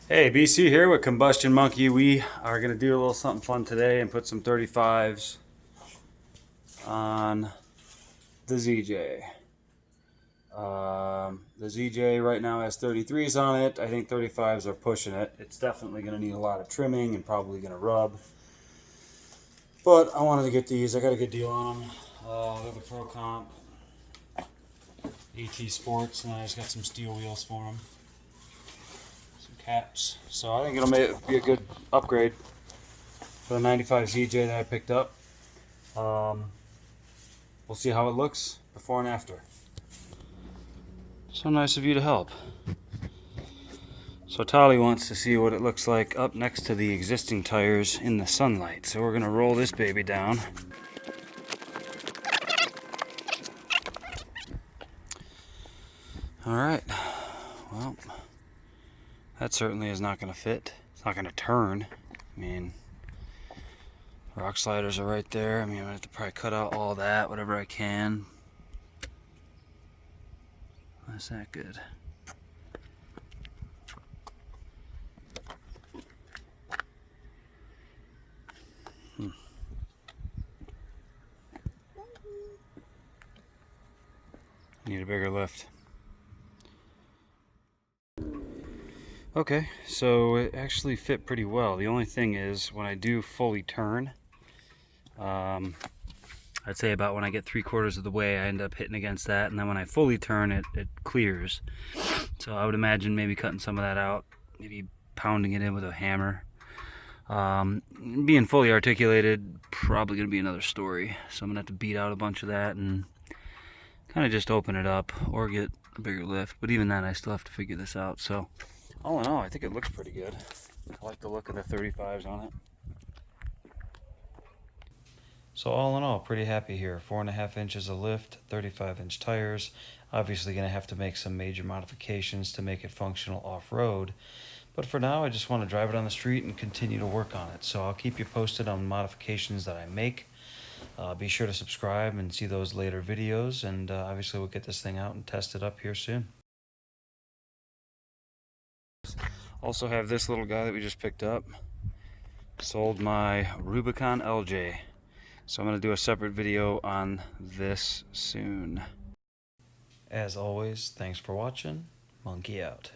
Hey, BC here with Combustion Monkey. We are going to do a little something fun today and put some 35s on the ZJ. The ZJ right now has 33s on it. I think 35s are pushing it. It's definitely going to need a lot of trimming and probably going to rub. But I wanted to get these. I got a good deal on them. They're the Pro Comp AT Sports, and I just got some steel wheels for them. Caps. So I think it'll be a good upgrade for the 95 ZJ that I picked up. We'll see how it looks before and after. So nice of you to help. So Tali wants to see what it looks like up next to the existing tires in the sunlight. So we're going to roll this baby down. Alright, well, that certainly is not going to fit. It's not going to turn. I mean, rock sliders are right there. I mean, I'm going to have to probably cut out all that, whatever I can. That's that good. Need a bigger lift. Okay, so it actually fit pretty well. The only thing is, when I do fully turn, I'd say about when I get 3/4 of the way, I end up hitting against that, and then when I fully turn, it clears. So I would imagine maybe cutting some of that out, maybe pounding it in with a hammer. Being fully articulated, probably going to be another story. So I'm going to have to beat out a bunch of that and kind of just open it up or get a bigger lift. But even then, I still have to figure this out. So all in all, I think it looks pretty good. I like the look of the 35s on it. So all in all, pretty happy here. 4.5 inches of lift, 35-inch tires. Obviously going to have to make some major modifications to make it functional off-road. But for now, I just want to drive it on the street and continue to work on it. So I'll keep you posted on modifications that I make. Be sure to subscribe and see those later videos. And obviously we'll get this thing out and test it up here soon. Also have this little guy that we just picked up. Sold my Rubicon LJ. So I'm going to do a separate video on this soon. As always, thanks for watching. Monkey out.